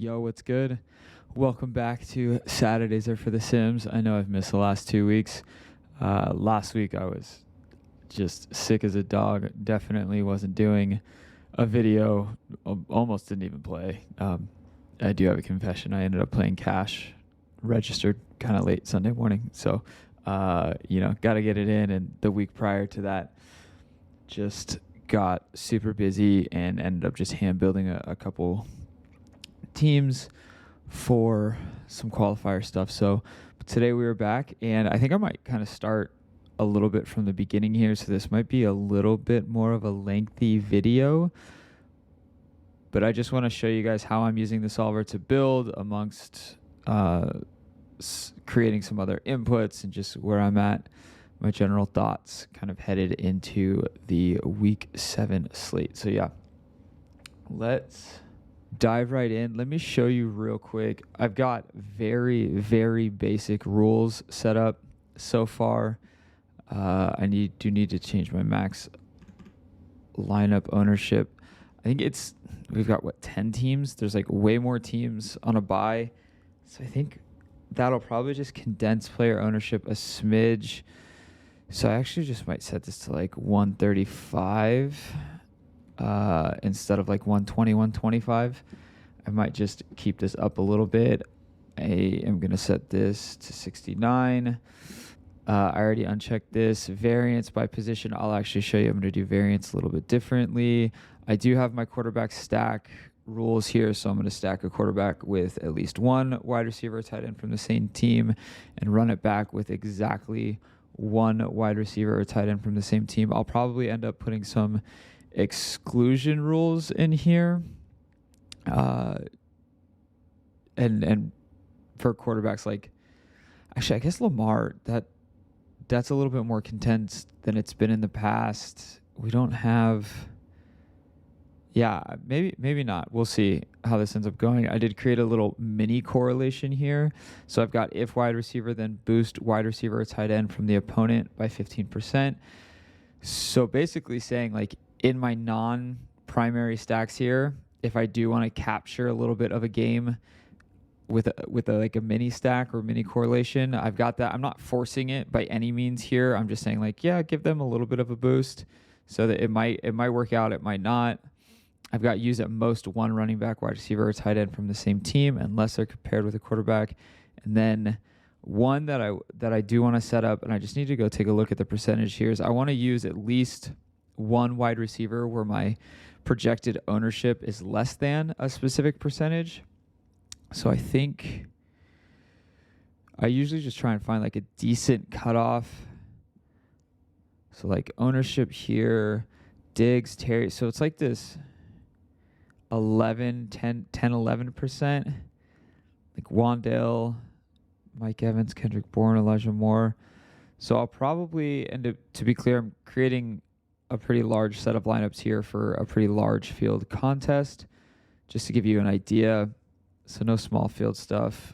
Yo, what's good? Welcome back to Saturdays Are for the Sims. I know I've missed the last 2 weeks. Last week I was just sick as a dog. Definitely wasn't doing a video. Almost didn't even play. I do have a confession. I ended up playing cash, registered kind of late Sunday morning. So, got to get it in. And the week prior to that, just got super busy and ended up just hand building a couple teams for some qualifier stuff. So today we were back, and I think I might kind of start a little bit from the beginning here. So this might be a little bit more of a lengthy video, but I just want to show you guys how I'm using the solver to build amongst creating some other inputs and just where I'm at, my general thoughts kind of headed into the week 7 slate. So yeah, let's dive right in. Let me show you real quick. I've got very, very basic rules set up so far. I do need to change my max lineup ownership. I think we've got 10 teams. There's like way more teams on a bye. So I think that'll probably just condense player ownership a smidge. So I actually just might set this to like 135 instead of like 120, 125. I might just keep this up a little bit. I am going to set this to 69. I already unchecked this. Variance by position, I'll actually show you. I'm going to do variance a little bit differently. I do have my quarterback stack rules here, so I'm going to stack a quarterback with at least one wide receiver or tight end from the same team and run it back with exactly one wide receiver or tight end from the same team. I'll probably end up putting some exclusion rules in here. And for quarterbacks, like, actually, I guess Lamar, that's a little bit more condensed than it's been in the past. We don't have, maybe not. We'll see how this ends up going. I did create a little mini correlation here. So I've got if wide receiver, then boost wide receiver or tight end from the opponent by 15%. So basically saying, like, in my non-primary stacks here, if I do want to capture a little bit of a game with a mini stack or mini correlation, I've got that. I'm not forcing it by any means here. I'm just saying, like, give them a little bit of a boost so that it might work out, it might not. I've got use at most one running back, wide receiver, or tight end from the same team unless they're compared with a quarterback. And then one that I do want to set up, and I just need to go take a look at the percentage here, is I want to use at least one wide receiver where my projected ownership is less than a specific percentage. So I think I usually just try and find like a decent cutoff. So like ownership here, Diggs, Terry. So it's like this 10, 11%. Like Wandale, Mike Evans, Kendrick Bourne, Elijah Moore. So I'll probably end up, to be clear, I'm creating a pretty large set of lineups here for a pretty large field contest, just to give you an idea. So no small field stuff.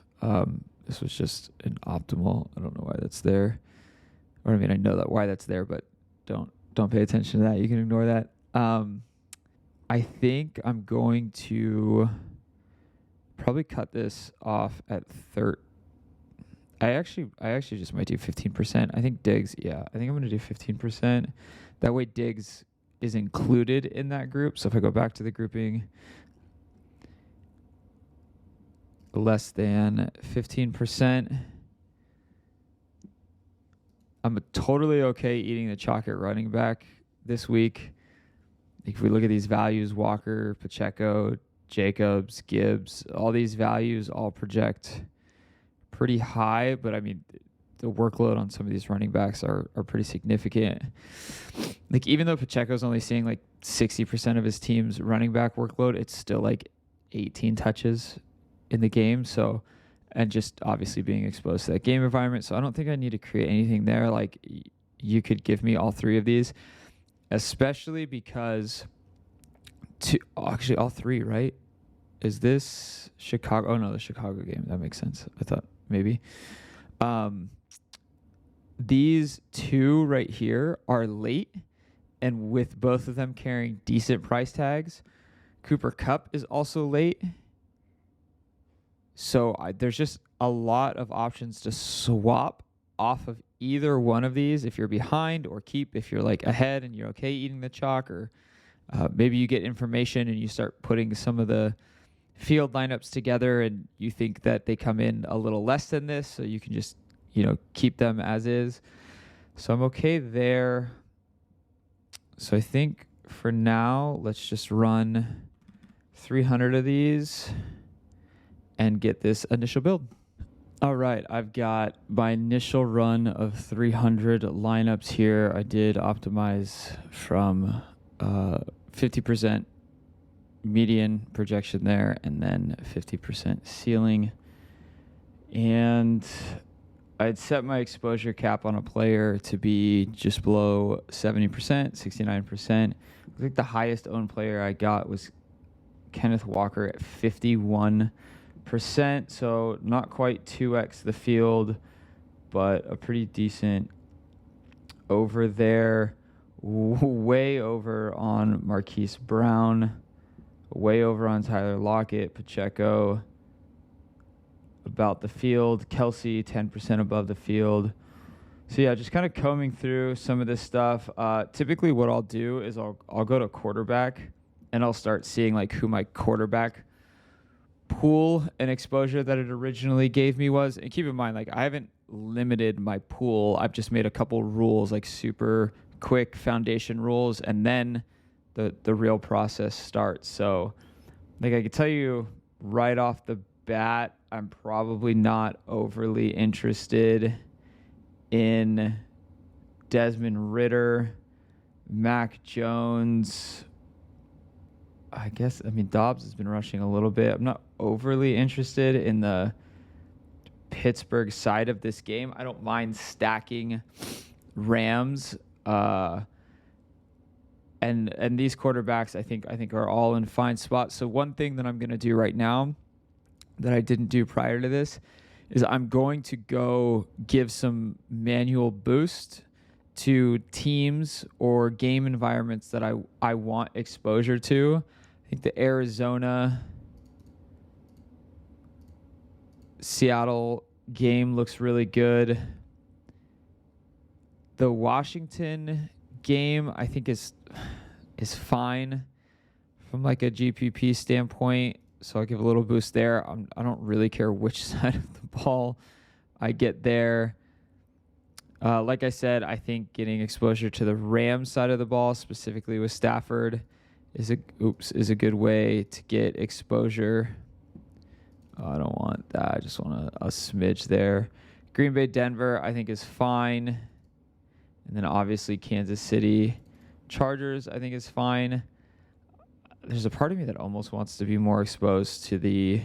This was just an optimal. I don't know why that's there. Or I mean, I know that why that's there, but don't pay attention to that. You can ignore that. I think I'm going to probably cut this off at 30. I actually just might do 15%. I think Diggs, I think I'm going to do 15%. That way Diggs is included in that group. So if I go back to the grouping, less than 15%. I'm totally okay eating the chalk at running back this week. If we look at these values, Walker, Pacheco, Jacobs, Gibbs, all these values all project pretty high, but I mean, the workload on some of these running backs are pretty significant. Like, even though Pacheco's only seeing like 60% of his team's running back workload, it's still like 18 touches in the game. So, and just obviously being exposed to that game environment. So I don't think I need to create anything there. Like, you could give me all three of these, especially because actually all three, right? Is this Chicago? Oh no, the Chicago game. That makes sense. I thought maybe. These two right here are late, and with both of them carrying decent price tags. Cooper Kupp is also late. So there's just a lot of options to swap off of either one of these if you're behind, or keep if you're like ahead and you're okay eating the chalk, or maybe you get information and you start putting some of the field lineups together and you think that they come in a little less than this, so you can just, keep them as is. So I'm okay there. So I think for now, let's just run 300 of these and get this initial build. All right, I've got my initial run of 300 lineups here. I did optimize from 50% median projection there, and then 50% ceiling. And I'd set my exposure cap on a player to be just below 70%, 69%. I think the highest owned player I got was Kenneth Walker at 51%. So not quite 2x the field, but a pretty decent over there. Way over on Marquise Brown. Way over on Tyler Lockett, Pacheco, about the field. Kelsey, 10% above the field. So yeah, just kind of combing through some of this stuff. Typically what I'll do is I'll go to quarterback, and I'll start seeing like who my quarterback pool and exposure that it originally gave me was. And keep in mind, like, I haven't limited my pool. I've just made a couple rules, like super quick foundation rules, and then the real process starts. So like, I can tell you right off the bat, I'm probably not overly interested in Desmond Ridder, Mac Jones. Dobbs has been rushing a little bit. I'm not overly interested in the Pittsburgh side of this game. I don't mind stacking Rams. And these quarterbacks, I think are all in fine spots. So one thing that I'm going to do right now that I didn't do prior to this is I'm going to go give some manual boost to teams or game environments that I want exposure to. I think the Arizona Seattle game looks really good. The Washington game, I think, is fine from like a GPP standpoint, so I'll give a little boost there. I don't really care which side of the ball I get there. Like I said, I think getting exposure to the Rams side of the ball, specifically with Stafford, is a good way to get exposure. I don't want that. I just want a smidge there. Green Bay, Denver, I think is fine. And then obviously Kansas City Chargers, I think is fine. There's a part of me that almost wants to be more exposed to the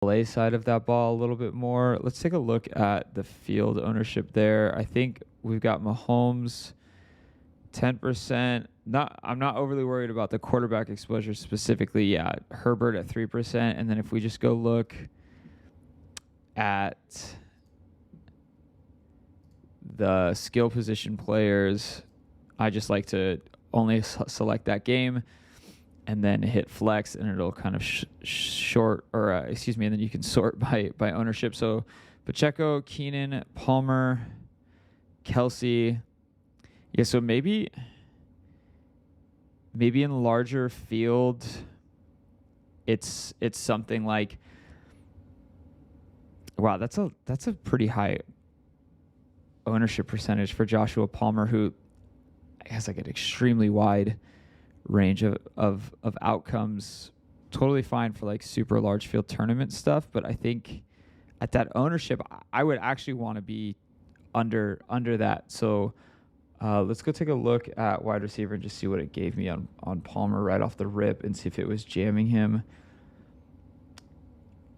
LA side of that ball a little bit more. Let's take a look at the field ownership there. I think we've got Mahomes 10%. I'm not overly worried about the quarterback exposure specifically. Yeah, Herbert at 3%. And then if we just go look at the skill position players, I just like to only select that game and then hit flex, and it'll kind of and then you can sort by ownership. So Pacheco, Keenan, Palmer, Kelsey. Yeah, so maybe in larger field, it's something like, wow, that's a pretty high ownership percentage for Joshua Palmer, who has like an extremely wide range of outcomes. Totally fine for like super large field tournament stuff, but I think at that ownership, I would actually want to be under that. So let's go take a look at wide receiver and just see what it gave me on Palmer right off the rip, and see if it was jamming him.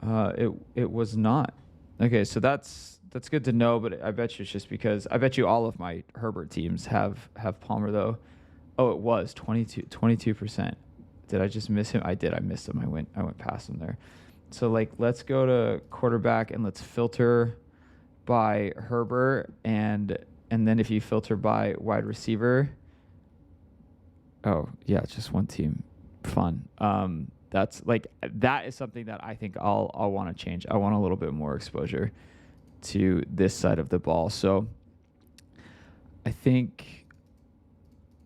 It was not. Okay, so that's good to know, but I bet you it's just because I bet you all of my Herbert teams have Palmer though. Oh, it was 22%. Did I just miss him? I did. I missed him. I went past him there. So like, let's go to quarterback and let's filter by Herbert, and then if you filter by wide receiver, oh yeah, it's just one team. Fun. that is something that I think I'll want to change. I want a little bit more exposure to this side of the ball. So I think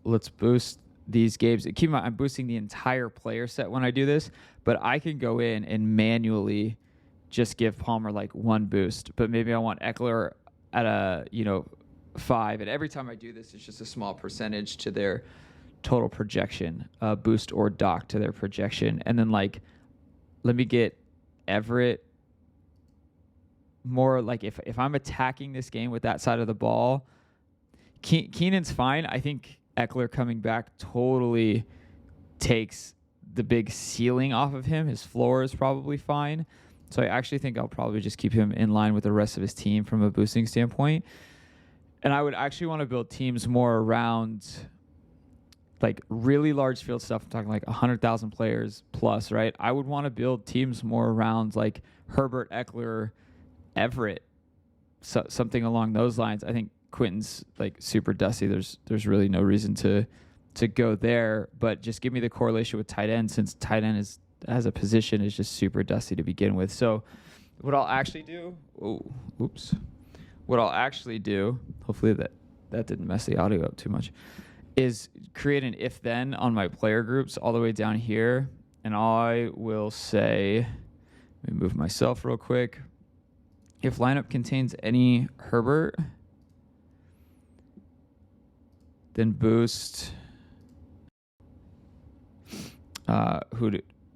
let's boost these games. Keep in mind, I'm boosting the entire player set when I do this, but I can go in and manually just give Palmer like one boost. But maybe I want Eckler at a 5, and every time I do this, it's just a small percentage to their total projection, boost or dock to their projection, and then like let me get Everett more like if I'm attacking this game with that side of the ball. Keenan's fine. I think Eckler coming back totally takes the big ceiling off of him. His floor is probably fine. So I actually think I'll probably just keep him in line with the rest of his team from a boosting standpoint. And I would actually want to build teams more around like really large field stuff. I'm talking like 100,000 players plus, right? I would want to build teams more around like Herbert, Eckler, Everett, something along those lines. I think Quentin's like super dusty. There's really no reason to go there, but just give me the correlation with tight end, since tight end is as a position is just super dusty to begin with. So what I'll actually do, what I'll actually do, hopefully that didn't mess the audio up too much, is create an if then on my player groups all the way down here, and I will say, let me move myself real quick. If lineup contains any Herbert, then boost.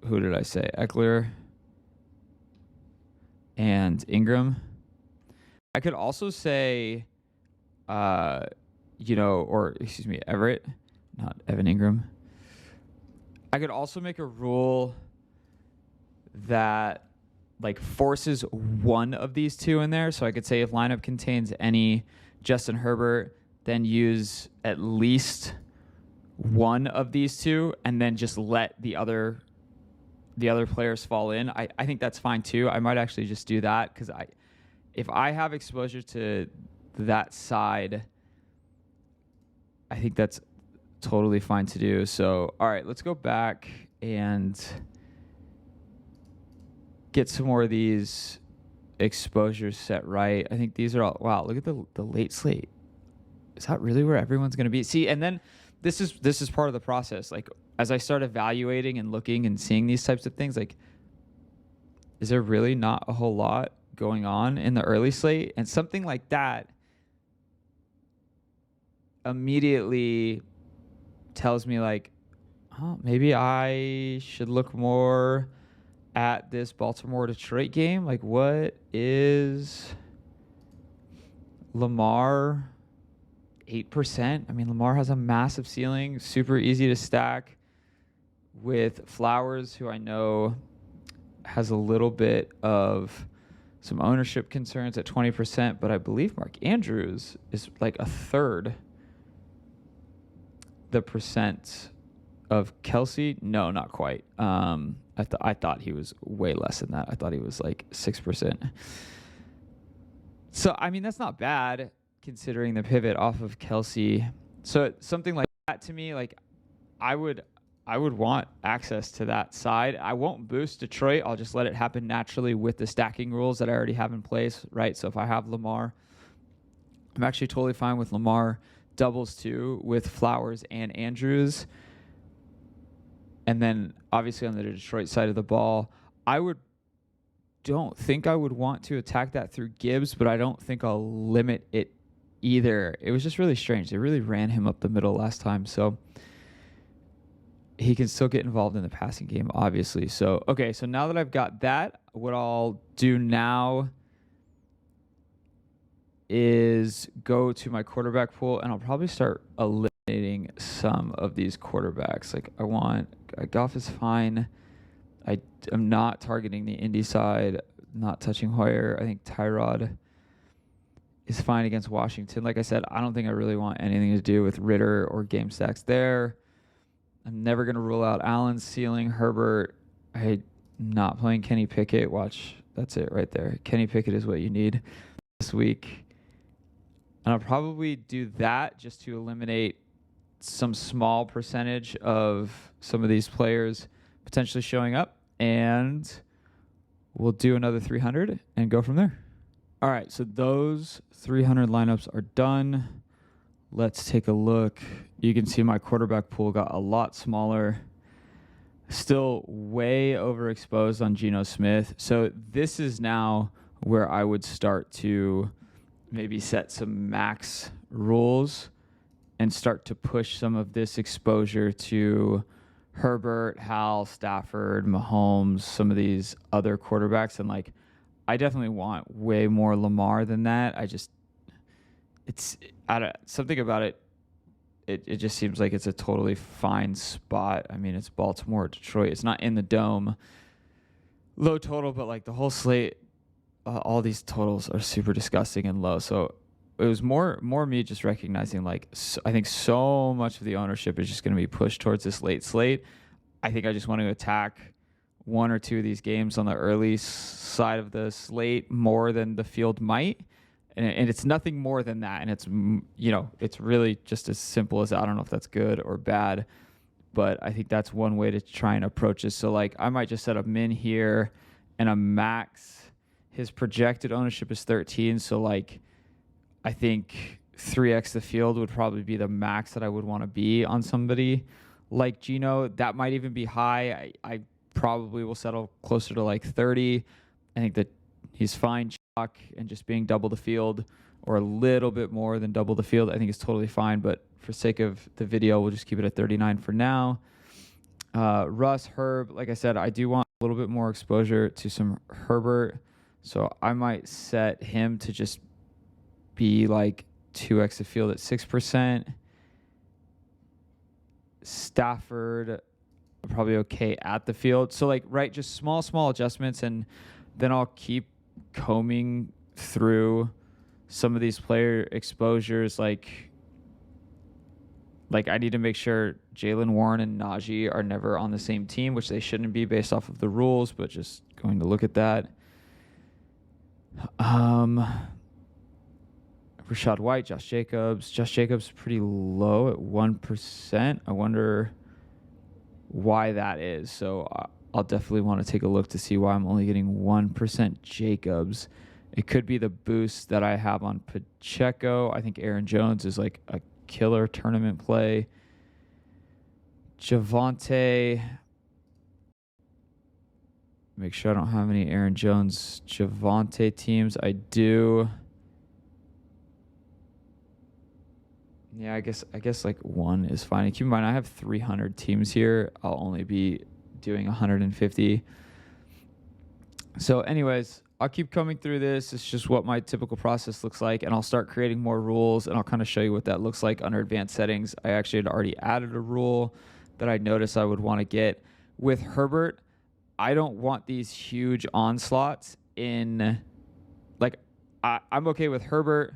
Who did I say? Eckler and Ingram. I could also say, Everett, not Evan Ingram. I could also make a rule that like forces one of these two in there. So I could say if lineup contains any Justin Herbert, then use at least one of these two, and then just let the other players fall in. I think that's fine too. I might actually just do that, because if I have exposure to that side, I think that's totally fine to do. So, all right, let's go back and get some more of these exposures set right. I think these are all, wow, look at the late slate. Is that really where everyone's going to be? See, and then this is part of the process. Like, as I start evaluating and looking and seeing these types of things, like, is there really not a whole lot going on in the early slate? And something like that immediately tells me like, oh, maybe I should look more at this Baltimore-Detroit game. Like, what is Lamar? 8%. I mean, Lamar has a massive ceiling, super easy to stack with Flowers, who I know has a little bit of some ownership concerns at 20%, but I believe Mark Andrews is like a third the percent of Kelsey. No, not quite. I thought he was way less than that. I thought he was like 6%. So, I mean, that's not bad considering the pivot off of Kelsey. So something like that to me, like I would want access to that side. I won't boost Detroit. I'll just let it happen naturally with the stacking rules that I already have in place, right? So if I have Lamar, I'm actually totally fine with Lamar doubles too with Flowers and Andrews. And then obviously on the Detroit side of the ball, don't think I would want to attack that through Gibbs, but I don't think I'll limit it either. It was just really strange. They really ran him up the middle last time, so he can still get involved in the passing game, obviously. So, okay, so now that I've got that, what I'll do now is go to my quarterback pool, and I'll probably start eliminating some of these quarterbacks. Like, Goff is fine. I'm not targeting the Indy side, not touching Hoyer. I think Tyrod is fine against Washington. Like I said, I don't think I really want anything to do with Ritter or game stacks there. I'm never going to rule out Allen's ceiling. Herbert, I'm not playing Kenny Pickett. Watch, that's it right there. Kenny Pickett is what you need this week. And I'll probably do that just to eliminate some small percentage of some of these players. potentially showing up, and we'll do another 300 and go from there. All right, so those 300 lineups are done. Let's take a look. You can see my quarterback pool got a lot smaller. Still way overexposed on Geno Smith. So this is now where I would start to maybe set some max rules and start to push some of this exposure to Herbert, Hal, Stafford, Mahomes, some of these other quarterbacks. And like, I definitely want way more Lamar than that. Something about it. It just seems like it's a totally fine spot. I mean, it's Baltimore, Detroit. It's not in the dome. Low total, but like the whole slate, all these totals are super disgusting and low. So it was more me just recognizing like I think so much of the ownership is just going to be pushed towards this late slate. I think I just want to attack one or two of these games on the early side of the slate more than the field might. And it's nothing more than that. And it's, it's really just as simple as, I don't know if that's good or bad, but I think that's one way to try and approach this. So like I might just set a min here and a max. His projected ownership is 13. So like, I think 3x the field would probably be the max that I would want to be on somebody like Geno. That might even be high. I probably will settle closer to like 30. I think that he's fine chalk and just being double the field or a little bit more than double the field, I think is totally fine. But for sake of the video, we'll just keep it at 39 for now. Russ, Herb, like I said, I do want a little bit more exposure to some Herbert. So I might set him to just be like 2x the field at 6%. Stafford, probably okay at the field. So like, right, just small adjustments, and then I'll keep combing through some of these player exposures. Like I need to make sure Jaylen Warren and Najee are never on the same team, which they shouldn't be based off of the rules, but just going to look at that. Rashad White, Josh Jacobs. Josh Jacobs pretty low at 1%. I wonder why that is. So I'll definitely want to take a look to see why I'm only getting 1% Jacobs. It could be the boost that I have on Pacheco. I think Aaron Jones is like a killer tournament play. Javonte. Make sure I don't have any Aaron Jones Javonte teams. I do. Yeah, I guess like one is fine. And keep in mind, I have 300 teams here. I'll only be doing 150. So anyways, I'll keep coming through this. It's just what my typical process looks like, and I'll start creating more rules, and I'll kind of show you what that looks like under advanced settings. I actually had already added a rule that I noticed I would want to get. With Herbert, I don't want these huge onslaughts in, like, I'm okay with Herbert,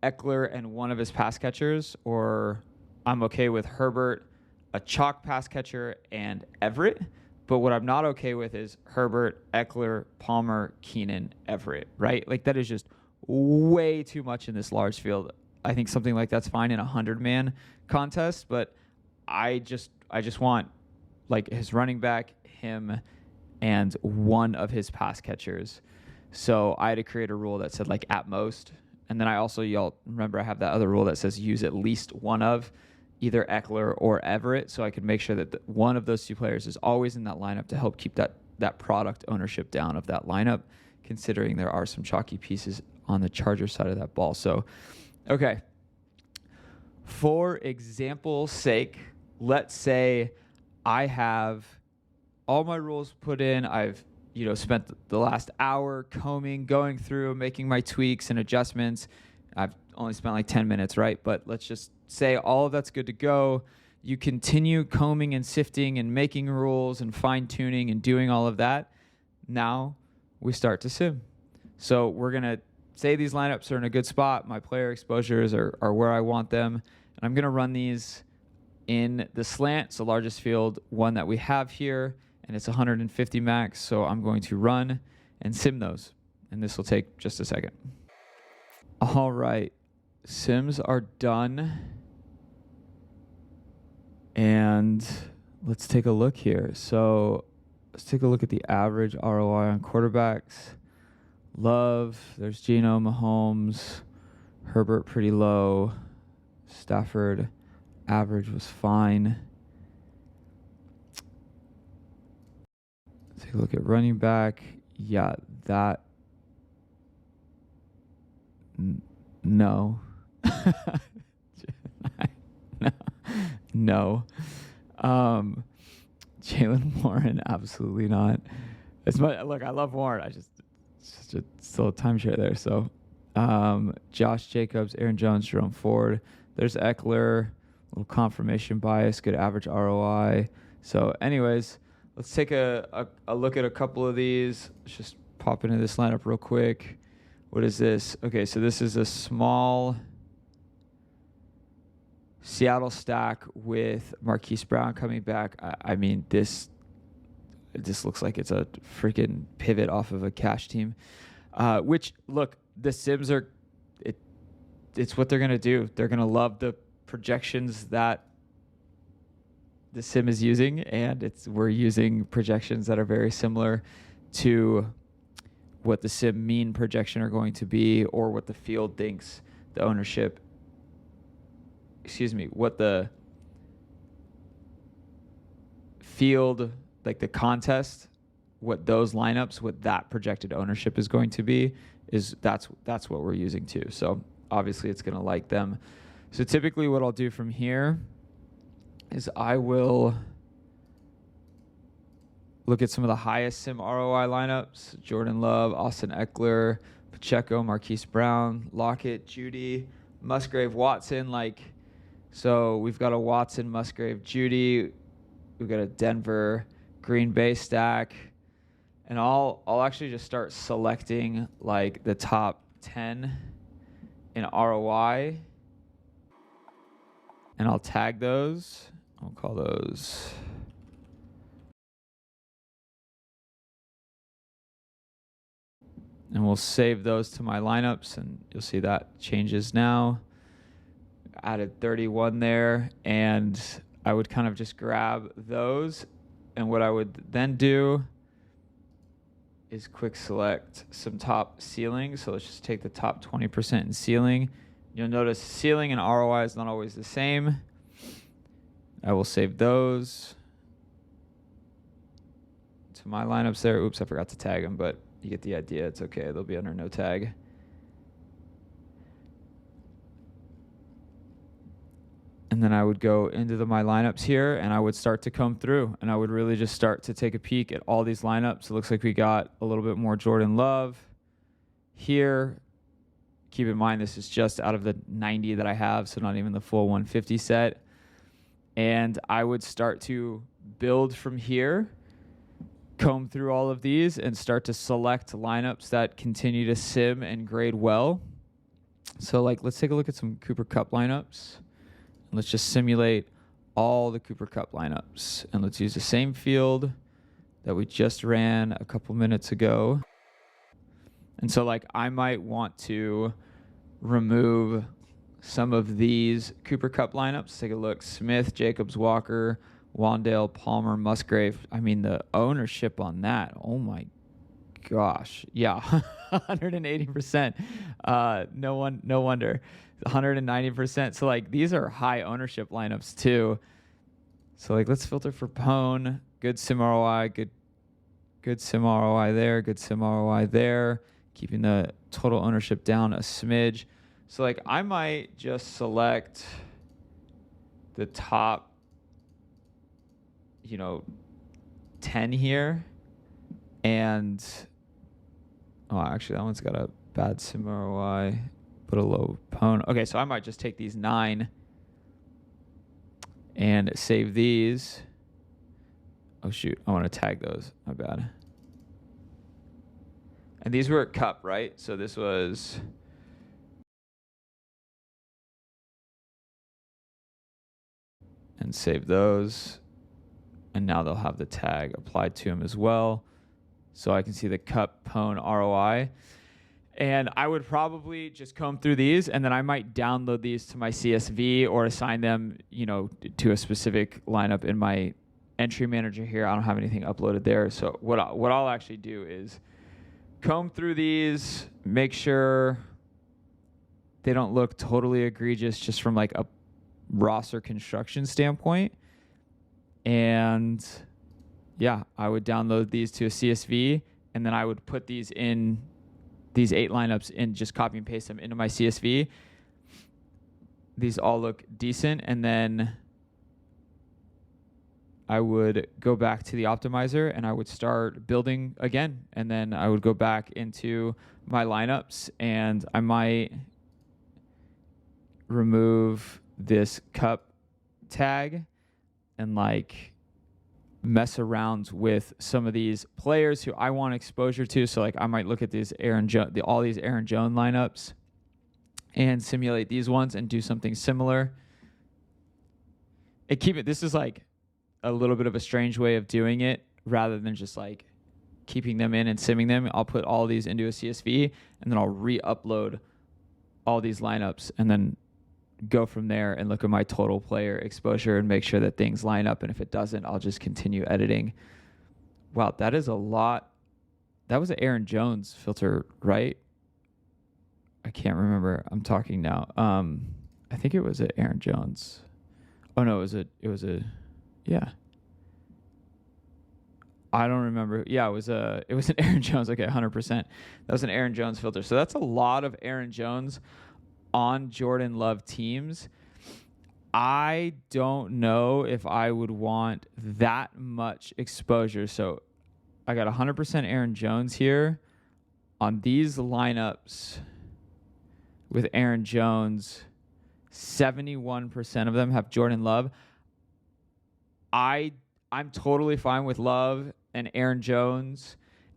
Eckler, and one of his pass catchers, or I'm okay with Herbert, a chalk pass catcher, and Everett. But what I'm not okay with is Herbert, Eckler, Palmer, Keenan, Everett, right? Like, that is just way too much in this large field. I think something like that's fine in a 100-man contest, but I just want, like, his running back, him, and one of his pass catchers. So I had to create a rule that said, like, at most. And then I also, y'all remember, I have that other rule that says use at least one of either Eckler or Everett, so I could make sure that one of those two players is always in that lineup to help keep that product ownership down of that lineup, considering there are some chalky pieces on the Charger side of that ball. So, okay. For example's sake, let's say I have all my rules put in. I've spent the last hour combing, going through, making my tweaks and adjustments. I've only spent like 10 minutes, right? But let's just say all of that's good to go. You continue combing and sifting and making rules and fine-tuning and doing all of that. Now we start to sim. So we're going to say these lineups are in a good spot. My player exposures are where I want them. And I'm going to run these in the slant. It's the largest field one that we have here, and it's 150 max. So I'm going to run and sim those. And this will take just a second. All right. Sims are done. And let's take a look here. So let's take a look at the average ROI on quarterbacks. Love, there's Geno, Mahomes, Herbert pretty low. Stafford, average was fine. Take a look at running back. Yeah, that. No. No. Jalen Warren, absolutely not. Look, I love Warren. It's just still a timeshare there. So, Josh Jacobs, Aaron Jones, Jerome Ford. There's Eckler. Little confirmation bias, good average ROI. So, anyways, let's take a look at a couple of these. Let's just pop into this lineup real quick. What is this? Okay, so this is a small Seattle stack with Marquise Brown coming back. I mean, this looks like it's a freaking pivot off of a cash team. Which, look, the Sims it's what they're going to do. They're going to love the projections that the Sim is using, and we're using projections that are very similar to what the Sim mean projection are going to be, or what the field thinks the ownership, what the field, like the contest, what those lineups, what that projected ownership is going to be, that's what we're using too. So obviously it's going to like them. So typically what I'll do from here is I will look at some of the highest Sim ROI lineups: Jordan Love, Austin Eckler, Pacheco, Marquise Brown, Lockett, Judy, Musgrave, Watson. So we've got a Watson, Musgrave, Judy. We've got a Denver, Green Bay stack. And I'll actually just start selecting like the top 10 in ROI. And I'll tag those. I'll call those and we'll save those to my lineups, and you'll see that changes now. Added 31 there, and I would kind of just grab those, and what I would then do is quick select some top ceiling. So let's just take the top 20% in ceiling. You'll notice ceiling and ROI is not always the same. I will save those to my lineups there. Oops, I forgot to tag them, but you get the idea. It's okay. They'll be under no tag. And then I would go into my lineups here, and I would start to come through, and I would really just start to take a peek at all these lineups. It looks like we got a little bit more Jordan Love here. Keep in mind, this is just out of the 90 that I have, so not even the full 150 set. And I would start to build from here, comb through all of these, and start to select lineups that continue to sim and grade well. So let's take a look at some Cooper Kupp lineups. Let's just simulate all the Cooper Kupp lineups. And let's use the same field that we just ran a couple minutes ago. And so I might want to remove some of these Cooper Kupp lineups. Take a look. Smith, Jacobs, Walker, Wandale, Palmer, Musgrave. I mean, the ownership on that. Oh my gosh. Yeah. 180%. No wonder. 190%. So these are high ownership lineups too. So let's filter for Pone. Good sim ROI. Good sim ROI there. Good sim ROI there. Keeping the total ownership down a smidge. So I might just select the top 10 here, and actually that one's got a bad sim ROI. Put a low Pone. Okay, so I might just take these 9 and save these. Oh shoot, I want to tag those. My bad. And these were at Kupp, right? So this was and save those. And now they'll have the tag applied to them as well. So I can see the Kupp Pone ROI. And I would probably just comb through these, and then I might download these to my CSV or assign them, to a specific lineup in my entry manager here. I don't have anything uploaded there. So what I'll actually do is comb through these, make sure they don't look totally egregious just from like a roster construction standpoint. And yeah, I would download these to a CSV, and then I would put these 8 lineups in, just copy and paste them into my CSV. These all look decent, and then I would go back to the optimizer and I would start building again. And then I would go back into my lineups, and I might remove this cup tag and like mess around with some of these players who I want exposure to. So like I might look at these all these Aaron Jones lineups and simulate these ones and do something similar. This is like a little bit of a strange way of doing it, rather than just like keeping them in and simming them. I'll put all these into a CSV, and then I'll re-upload all these lineups, and then go from there and look at my total player exposure and make sure that things line up. And if it doesn't, I'll just continue editing. Wow, that is a lot. That was an Aaron Jones filter, right? I can't remember. I'm talking now. I think it was an Aaron Jones. Oh no, it was a yeah. I don't remember. Yeah, it was an Aaron Jones. Okay, 100%. That was an Aaron Jones filter. So that's a lot of Aaron Jones on Jordan Love teams. I don't know if I would want that much exposure. So I got 100% Aaron Jones here on these lineups with Aaron Jones. 71% of them have Jordan Love. I'm totally fine with Love and Aaron Jones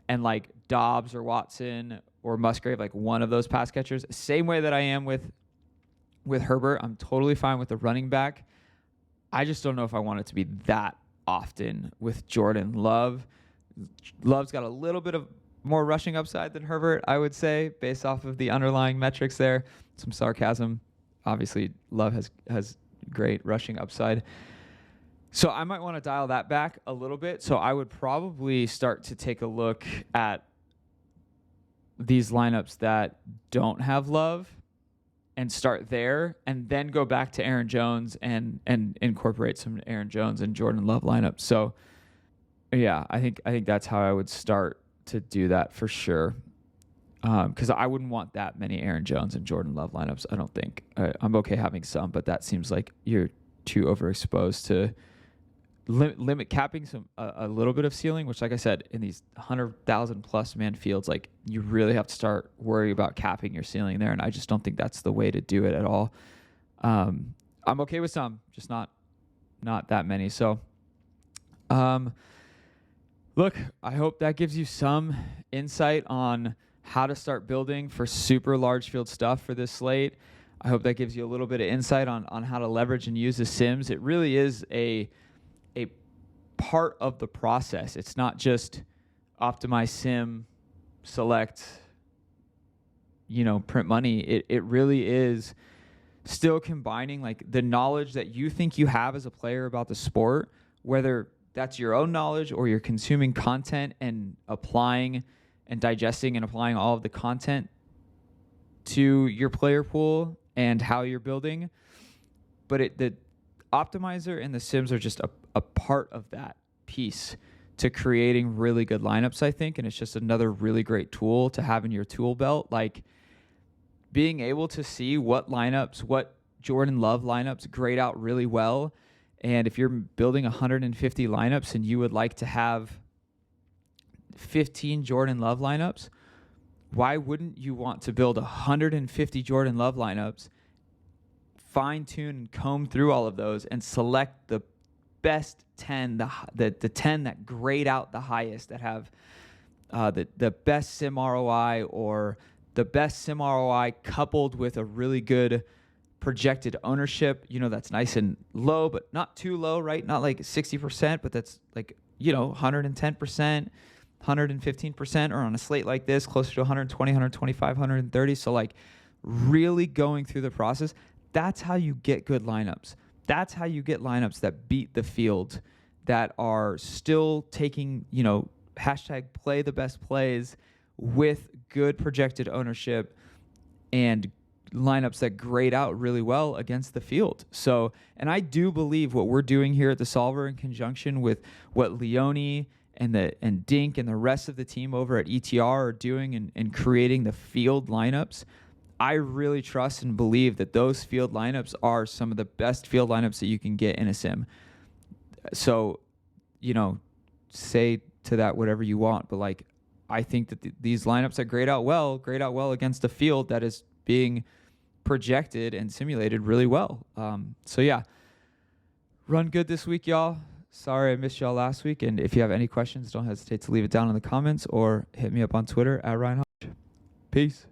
and like Dobbs or Watson or Musgrave, like one of those pass catchers. Same way that I am with Herbert. I'm totally fine with the running back. I just don't know if I want it to be that often with Jordan Love. Love's got a little bit of more rushing upside than Herbert, I would say, based off of the underlying metrics there. Some sarcasm. Obviously, Love has great rushing upside. So I might want to dial that back a little bit. So I would probably start to take a look at these lineups that don't have Love and start there, and then go back to Aaron Jones and incorporate some Aaron Jones and Jordan Love lineups. So yeah, I think that's how I would start to do that for sure. Because I wouldn't want that many Aaron Jones and Jordan Love lineups. I don't think. I'm okay having some, but that seems like you're too overexposed to limit capping a little bit of ceiling, which, like I said, in these 100,000 plus man fields, like you really have to start worrying about capping your ceiling there, and I just don't think that's the way to do it at all. I'm okay with some, just not that many. So, look, I hope that gives you some insight on how to start building for super large field stuff for this slate. I hope that gives you a little bit of insight on how to leverage and use the sims. It really is a part of the process. It's not just optimize sim, select, print money. It really is still combining like the knowledge that you think you have as a player about the sport, whether that's your own knowledge or you're consuming content and applying and digesting and applying all of the content to your player pool and how you're building. But the optimizer and the sims are just a part of that piece to creating really good lineups, I think. And it's just another really great tool to have in your tool belt. Like being able to see what Jordan Love lineups grade out really well. And if you're building 150 lineups and you would like to have 15 Jordan Love lineups, why wouldn't you want to build 150 Jordan Love lineups, fine-tune and comb through all of those, and select the best 10, the 10 that grade out the highest, that have the best sim ROI, or the best sim ROI coupled with a really good projected ownership, that's nice and low, but not too low, right? Not like 60%, but that's like, 110%, 115%, or on a slate like this, closer to 120, 125, 130. So like really going through the process, that's how you get good lineups. That's how you get lineups that beat the field, that are still taking, hashtag play the best plays with good projected ownership and lineups that grade out really well against the field. So, and I do believe what we're doing here at the Solver in conjunction with what Leone and Dink and the rest of the team over at ETR are doing and creating the field lineups, I really trust and believe that those field lineups are some of the best field lineups that you can get in a sim. So, say to that whatever you want, but like, I think that these lineups that grade out well against a field that is being projected and simulated really well. So yeah, run good this week, y'all. Sorry I missed y'all last week. And if you have any questions, don't hesitate to leave it down in the comments or hit me up on Twitter at Ryan Hodge. Peace.